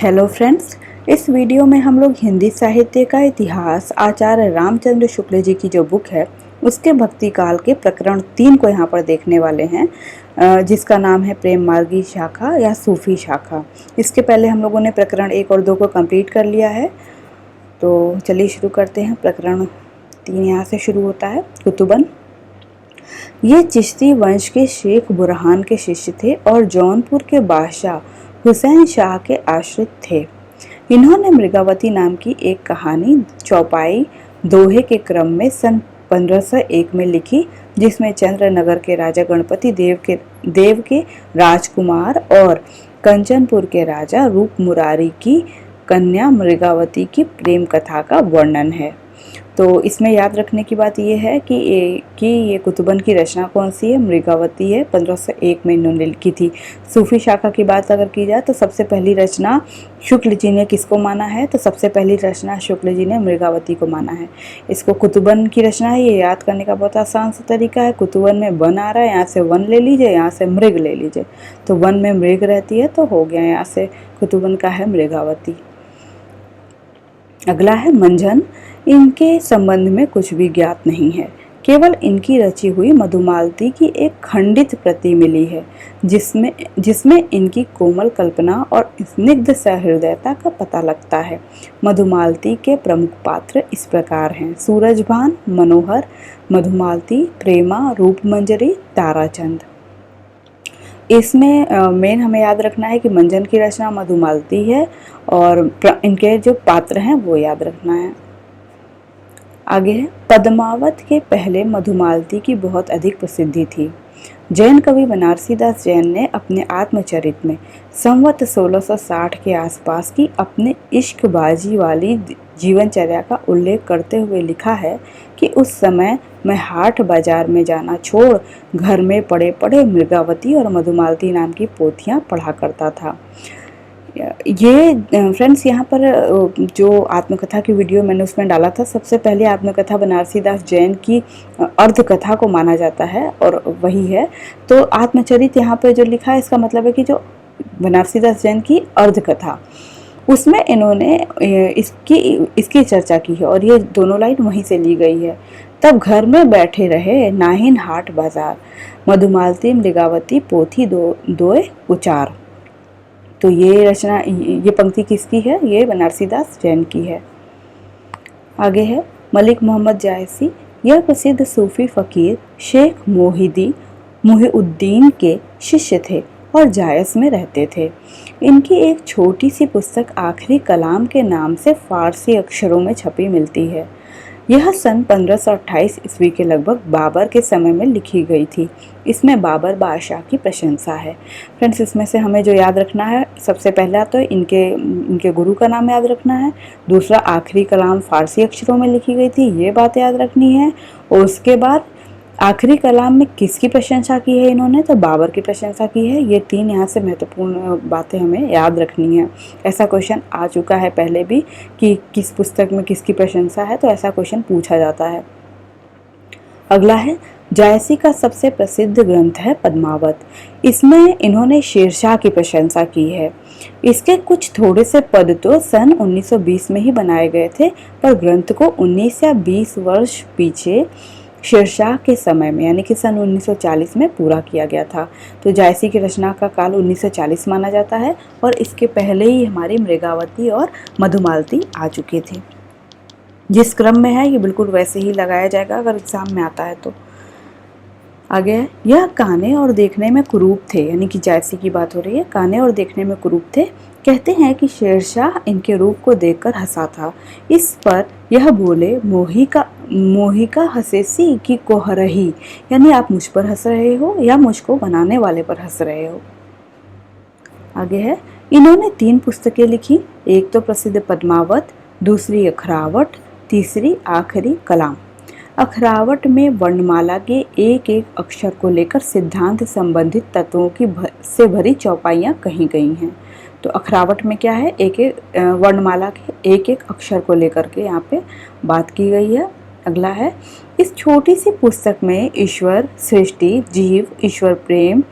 Hello friends, इस video में हम लोग हिंदी साहित्य का इतिहास आचार्य रामचंद्र शुक्ल जी की जो बुक है उसके भक्ति काल के प्रकरण 3 को यहाँ पर देखने वाले हैं, जिसका नाम है प्रेम मार्गी शाखा या सूफी शाखा। इसके पहले हम लोगों ने प्रकरण 1 और 2 को कंप्लीट कर लिया है। तो चलिए शुरू करते हैं। प्रकरण 3 यहाँ से शुरू होता है। कुतुबन। ये चिश्ती वंश के शेख बुरहान के शिष्य थे और जौनपुर के बादशाह हुसैन शाह के आश्रित थे। इन्होंने मृगावती नाम की एक कहानी चौपाई दोहे के क्रम में सन 1501 में लिखी, जिसमें चंद्रनगर के राजा गणपति देव के राजकुमार और कंचनपुर के राजा रूप मुरारी की कन्या मृगावती की प्रेम कथा का वर्णन है। तो इसमें याद रखने की बात यह है कि ये कुतुबन की रचना कौन सी है? मृगावती है। 1501 में इन्होंने लिखी थी। सूफी शाखा की बात अगर की जाए तो सबसे पहली रचना शुक्ल जी ने किसको माना है? तो सबसे पहली रचना शुक्ल जी ने मृगावती को माना है। इसको कुतुबन की रचना है, ये याद करने का बहुत आसान सा तरीका है। कुतुबन में वन आ रहा है, यहाँ से वन ले लीजिए, यहाँ से मृग ले लीजिए, तो वन में मृग रहती है तो हो गया, यहाँ से कुतुबन का है मृगावती। अगला है मंझन। इनके संबंध में कुछ भी ज्ञात नहीं है, केवल इनकी रची हुई मधुमालती की एक खंडित प्रति मिली है, जिसमें इनकी कोमल कल्पना और स्निग्ध सहृदयता का पता लगता है। मधुमालती के प्रमुख पात्र इस प्रकार हैं: सूरजभान, मनोहर, मधुमालती, प्रेमा, रूपमंजरी, ताराचंद। इसमें मेन हमें याद रखना है कि मंजन की रचना मधुमालती है और इनके जो पात्र हैं वो याद रखना है। आगे है पद्मावत के पहले मधुमालती की बहुत अधिक प्रसिद्धि थी। जैन कवि बनारसी दास जैन ने अपने आत्मचरित में संवत 1660 के आसपास की अपने इश्कबाजी वाली जीवनचर्या का उल्लेख करते हुए लिखा है कि उस समय मैं हाट बाजार में जाना छोड़ घर में पड़े पड़े मृगावती और मधुमालती नाम की पोथियां पढ़ा करता था। ये फ्रेंड्स यहाँ पर जो आत्मकथा की वीडियो मैंने उसमें डाला था, सबसे पहले आत्मकथा बनारसी दास जैन की अर्धकथा को माना जाता है और वही है। तो आत्मचरित यहाँ पर जो लिखा है इसका मतलब है कि जो बनारसी दास जैन की अर्धकथा, उसमें इन्होंने इसकी चर्चा की है और ये दोनों लाइन वहीं से ली गई है। तब घर में बैठे रहे नाहिन हाट बाजार, मधुमालती मृगावती पोथी दोए उचार। तो ये रचना, ये पंक्ति किसकी है? ये बनारसी दास जैन की है। आगे है मलिक मोहम्मद जायसी। यह प्रसिद्ध सूफी फकीर शेख मोहिउद्दीन के शिष्य थे और जायस में रहते थे। इनकी एक छोटी सी पुस्तक आखिरी कलाम के नाम से फारसी अक्षरों में छपी मिलती है। यह सन 1528 ईस्वी के लगभग बाबर के समय में लिखी गई थी। इसमें बाबर बादशाह की प्रशंसा है। फ्रेंड्स, इसमें से हमें जो याद रखना है, सबसे पहला तो इनके गुरु का नाम याद रखना है। दूसरा, आखिरी कलाम फारसी अक्षरों में लिखी गई थी, ये बात याद रखनी है। और उसके बाद आखिरी कलाम में किसकी प्रशंसा की है इन्होंने? तो बाबर की प्रशंसा की है। ये 3 यहाँ से महत्वपूर्ण बातें हमें याद रखनी है। ऐसा क्वेश्चन आ चुका है पहले भी कि किस पुस्तक में किसकी प्रशंसा है, तो ऐसा क्वेश्चन पूछा जाता है। अगला है जायसी का सबसे प्रसिद्ध ग्रंथ है पद्मावत। इसमें इन्होंने शेरशाह की प्रशंसा की है। इसके कुछ थोड़े से पद तो सन 1920 में ही बनाए गए थे, पर ग्रंथ को 19 या 20 वर्ष पीछे शेरशाह के समय में यानी कि सन 1940 में पूरा किया गया था। तो जायसी की रचना का काल 1940 माना जाता है और इसके पहले ही हमारी मृगावती और मधुमालती आ चुके थे। जिस क्रम में है ये बिल्कुल वैसे ही लगाया जाएगा अगर एग्जाम में आता है तो। आगे है यह काने और देखने में कुरूप थे, यानी कि जायसी की बात हो रही है। काने और देखने में कुरूप थे। कहते हैं कि शेरशाह इनके रूप को देखकर हंसा था। इस पर यह बोले, मोहिका हंसेसी की कोहरही, यानी आप मुझ पर हंस रहे हो या मुझको बनाने वाले पर हंस रहे हो। आगे है इन्होंने 3 पुस्तकें लिखी। एक तो प्रसिद्ध पद्मावत, दूसरी अखरावट, तीसरी आखिरी कलाम। अखरावट में वर्णमाला के एक एक अक्षर को लेकर सिद्धांत संबंधित तत्वों से भरी चौपाइयाँ कही गई हैं। तो अखरावट में क्या है? एक एक वर्णमाला के एक एक अक्षर को लेकर के यहाँ पे बात की गई है। अगला है इस छोटी सी पुस्तक में ईश्वर, सृष्टि, जीव, ईश्वर प्रेम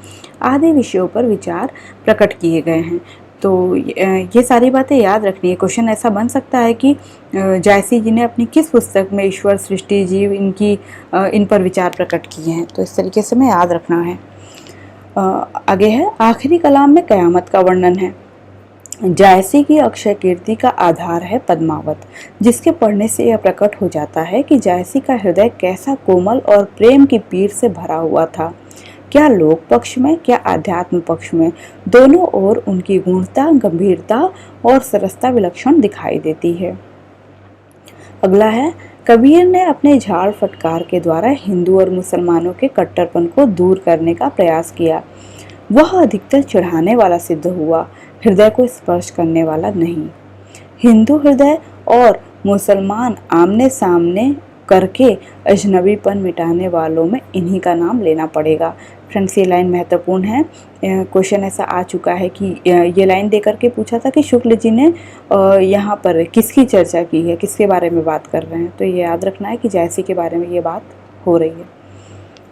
आदि विषयों पर विचार प्रकट किए गए हैं। तो ये सारी बातें याद रखनी है। क्वेश्चन ऐसा बन सकता है कि जायसी जी ने अपनी किस पुस्तक में ईश्वर, सृष्टि, जीव इन पर विचार प्रकट किए हैं। तो इस तरीके से हमें याद रखना है। आगे है, आखिरी कलाम में कयामत का वर्णन है। जायसी की अक्षय कीर्ति का आधार है पद्मावत, जिसके पढ़ने से यह प्रकट हो जाता है कि जायसी का हृदय कैसा कोमल और प्रेम की पीर से भरा हुआ था। क्या लोक पक्ष में, क्या आध्यात्म पक्ष में, दोनों ओर उनकी गुणता, गंभीरता और सरसता विलक्षण दिखाई देती है। अगला है, कबीर ने अपने झाड़ फटकार के द्वारा हिंदू और मुसलमानों के कट्टरपन को दूर करने का प्रयास किया। वह अधिकतर चिढ़ाने वाला सिद्ध हुआ, हृदय को स्पर्श करने वाला नहीं। हिंदू हृदय और मुसलमान आमने सामने करके अजनबीपन मिटाने वालों में इन्हीं का नाम लेना पड़ेगा। फ्रेंड्स, ये लाइन महत्वपूर्ण है। क्वेश्चन ऐसा आ चुका है कि ये लाइन देकर के पूछा था कि शुक्ल जी ने यहाँ पर किसकी चर्चा की है, किसके बारे में बात कर रहे हैं। तो ये याद रखना है कि जायसी के बारे में ये बात हो रही है।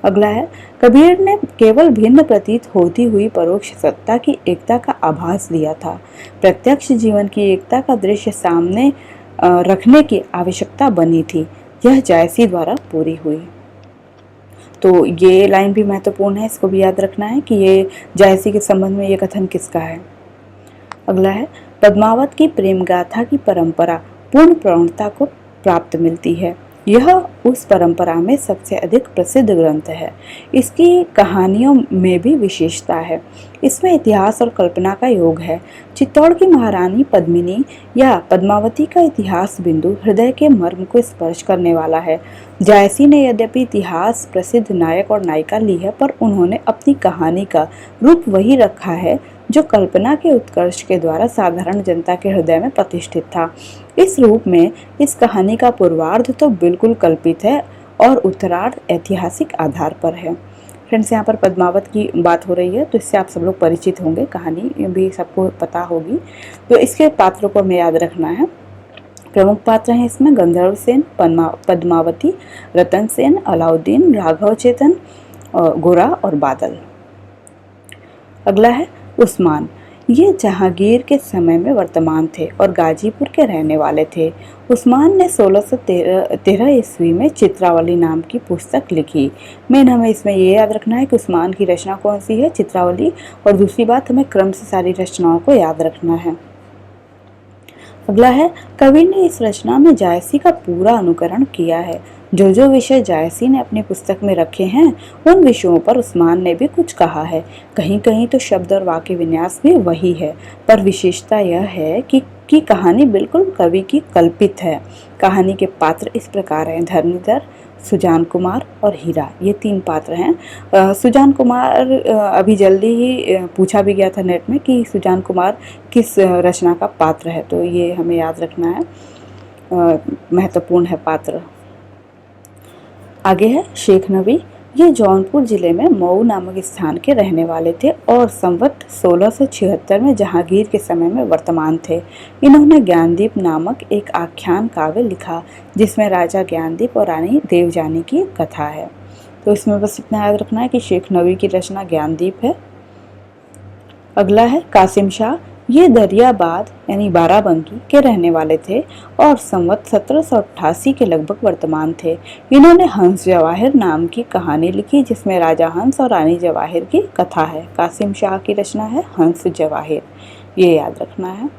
अगला है, कबीर ने केवल भिन्न प्रतीत होती हुई परोक्ष सत्ता की एकता का आभास दिया था। प्रत्यक्ष जीवन की एकता का दृश्य सामने रखने की आवश्यकता बनी थी। यह जायसी द्वारा पूरी हुई। तो ये लाइन भी महत्वपूर्ण है, इसको भी याद रखना है कि ये जायसी के संबंध में ये कथन किसका है। अगला है, पद्मावत की प्रेम गाथा की परंपरा पूर्ण प्रौढ़ता को प्राप्त मिलती है। यह उस परंपरा में सबसे अधिक प्रसिद्ध ग्रंथ है। इसकी कहानियों में भी विशेषता है। इसमें इतिहास और कल्पना का योग है। चित्तौड़ की महारानी पद्मिनी या पद्मावती का इतिहास बिंदु हृदय के मर्म को स्पर्श करने वाला है। जायसी ने यद्यपि इतिहास प्रसिद्ध नायक और नायिका ली है, पर उन्होंने अपनी कहानी का रूप वही रखा है जो कल्पना के उत्कर्ष के द्वारा साधारण जनता के हृदय में प्रतिष्ठित था। इस रूप में इस कहानी का पूर्वार्ध तो बिल्कुल कल्पित है और उत्तरार्ध ऐतिहासिक आधार पर है। फ्रेंड्स, यहाँ पर पद्मावत की बात हो रही है, तो इससे आप सब लोग परिचित होंगे, कहानी भी सबको पता होगी। तो इसके पात्रों को हमें याद रखना है। प्रमुख पात्र हैं इसमें गंधर्व सेन, पद्मावती, रतन सेन, अलाउद्दीन, राघव चेतन, गोरा और बादल। अगला है उस्मान। ये जहांगीर के समय में वर्तमान थे और गाजीपुर के रहने वाले थे। उस्मान ने 1613 ईस्वी में चित्रावली नाम की पुस्तक लिखी। मेन हमें इसमें ये याद रखना है कि उस्मान की रचना कौन सी है, चित्रावली। और दूसरी बात, हमें क्रम से सारी रचनाओं को याद रखना है। अगला है, कवि ने इस रचना में जायसी का पूरा अनुकरण किया है। जो जो विषय जायसी ने अपनी पुस्तक में रखे हैं, उन विषयों पर उस्मान ने भी कुछ कहा है। कहीं कहीं तो शब्द और वाक्य विन्यास भी वही है, पर विशेषता यह है कि कहानी बिल्कुल कवि की कल्पित है। कहानी के पात्र इस प्रकार हैं: धरणीधर, सुजान कुमार और हीरा। ये 3 पात्र हैं। सुजान कुमार अभी जल्दी ही पूछा भी गया था नेट में कि सुजान कुमार किस रचना का पात्र है, तो ये हमें याद रखना है, महत्वपूर्ण है पात्र। आगे है शेख नबी। ये जौनपुर जिले में मऊ नामक स्थान के रहने वाले थे और संवत 1676 में जहांगीर के समय में वर्तमान थे। इन्होंने ज्ञानदीप नामक एक आख्यान काव्य लिखा, जिसमें राजा ज्ञानदीप और रानी देवजानी की कथा है। तो इसमें बस इतना याद रखना है कि शेख नबी की रचना ज्ञानदीप है। अगला है कासिम शाह। ये दरियाबाद यानी बाराबंकी के रहने वाले थे और संवत 1788 के लगभग वर्तमान थे। इन्होंने हंस जवाहिर नाम की कहानी लिखी, जिसमें राजा हंस और रानी जवाहिर की कथा है। कासिम शाह की रचना है हंस जवाहिर, ये याद रखना है।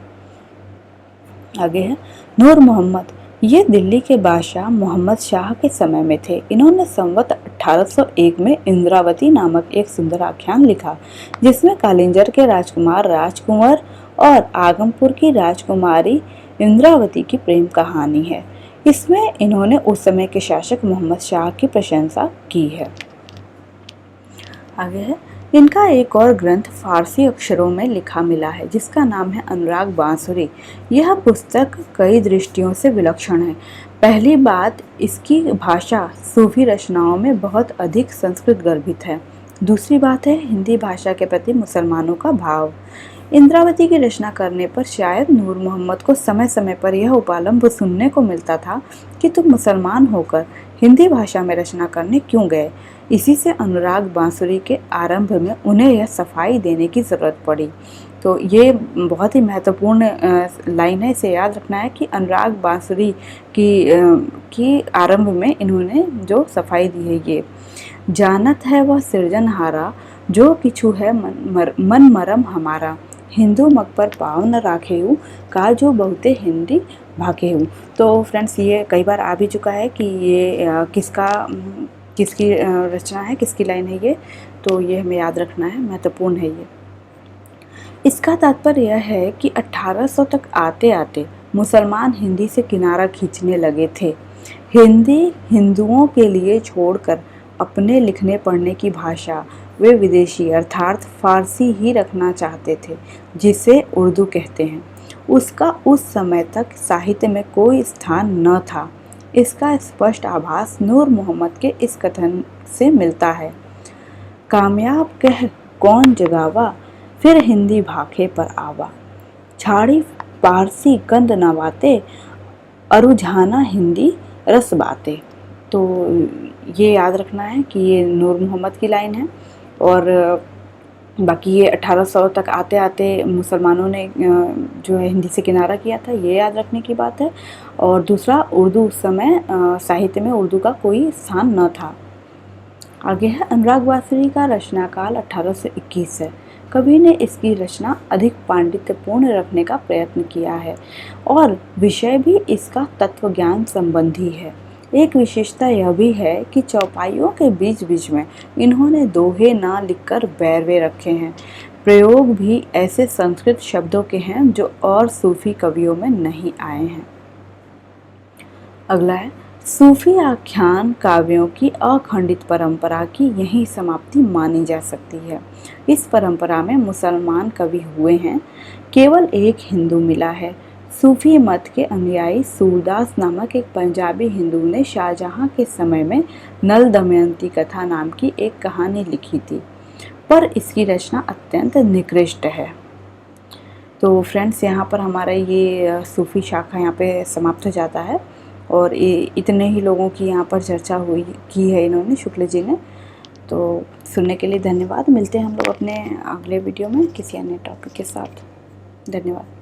आगे है नूर मोहम्मद। ये दिल्ली के बादशाह मोहम्मद शाह के समय में थे। इन्होंने संवत 1801 में इंद्रावती नामक एक सुंदर आख्यान लिखा, जिसमें कालिंजर के राजकुमार राजकुंवर और आगमपुर की राजकुमारी इंद्रावती की प्रेम कहानी है। इसमें इन्होंने उस समय के शासक मोहम्मद शाह की प्रशंसा की है। आगे है इनका एक और ग्रंथ फारसी अक्षरों में लिखा मिला है, जिसका नाम है अनुराग बांसुरी। यह पुस्तक कई दृष्टियों से विलक्षण है। पहली बात, इसकी भाषा सूफी रचनाओं में बहुत अधिक संस्कृत गर्भित है। दूसरी बात है हिंदी भाषा के प्रति मुसलमानों का भाव। इंद्रावती की रचना करने पर शायद नूर मोहम्मद को समय समय पर यह उपालंब सुनने को मिलता था कि तुम मुसलमान होकर हिंदी भाषा में रचना करने क्यों गए। इसी से अनुराग बांसुरी के आरंभ में उन्हें यह सफाई देने की ज़रूरत पड़ी। तो ये बहुत ही महत्वपूर्ण लाइन है, इसे याद रखना है कि अनुराग बांसुरी की आरंभ में इन्होंने जो सफाई दी है। ये जानत है वह सृजनहारा, जो किछु है मन मरम हमारा, हिंदू मग पर पाव न राखेऊ, का जो बहुते हिंदी भागेऊ। तो फ्रेंड्स, ये कई बार आ भी चुका है कि ये किसकी रचना है, किसकी लाइन है ये, तो ये हमें याद रखना है, महत्वपूर्ण है ये। इसका तात्पर्य यह है कि 1800 तक आते आते मुसलमान हिंदी से किनारा खींचने लगे थे। हिंदी हिंदुओं के लिए छोड़कर अपने लिखने पढ़ने की भाषा वे विदेशी अर्थात फारसी ही रखना चाहते थे, जिसे उर्दू कहते हैं। उसका उस समय तक साहित्य में कोई स्थान न था। इसका स्पष्ट आभास नूर मोहम्मद के इस कथन से मिलता है, कामयाब कह कौन जगावा, फिर हिंदी भाखे पर आवा, छाड़ी पारसी कंद न बाते, अरुझाना हिंदी रस बाते। तो ये याद रखना है कि ये नूर मोहम्मद की लाइन है। और बाकी ये 1800 तक आते आते मुसलमानों ने जो है हिंदी से किनारा किया था, ये याद रखने की बात है। और दूसरा, उर्दू उस समय साहित्य में उर्दू का कोई स्थान न था। आगे है, अनुराग बांसुरी का रचनाकाल 1821 है। कवि ने इसकी रचना अधिक पांडित्यपूर्ण रखने का प्रयत्न किया है और विषय भी इसका तत्वज्ञान संबंधी है। एक विशेषता यह भी है कि चौपाइयों के बीच बीच में इन्होंने दोहे ना लिखकर बैरवे रखे हैं। प्रयोग भी ऐसे संस्कृत शब्दों के हैं जो और सूफी कवियों में नहीं आए हैं। अगला है, सूफी आख्यान काव्यों की अखंडित परंपरा की यही समाप्ति मानी जा सकती है। इस परंपरा में मुसलमान कवि हुए हैं, केवल एक हिंदू मिला है। सूफी मत के अनुयायी सूरदास नामक एक पंजाबी हिंदू ने शाहजहां के समय में नल दमयंती कथा नाम की एक कहानी लिखी थी, पर इसकी रचना अत्यंत निकृष्ट है। तो फ्रेंड्स, यहाँ पर हमारा ये सूफी शाखा यहाँ पे समाप्त हो जाता है और इतने ही लोगों की यहाँ पर चर्चा की है इन्होंने, शुक्ल जी ने। तो सुनने के लिए धन्यवाद। मिलते हैं हम लोग अपने अगले वीडियो में किसी अन्य टॉपिक के साथ। धन्यवाद।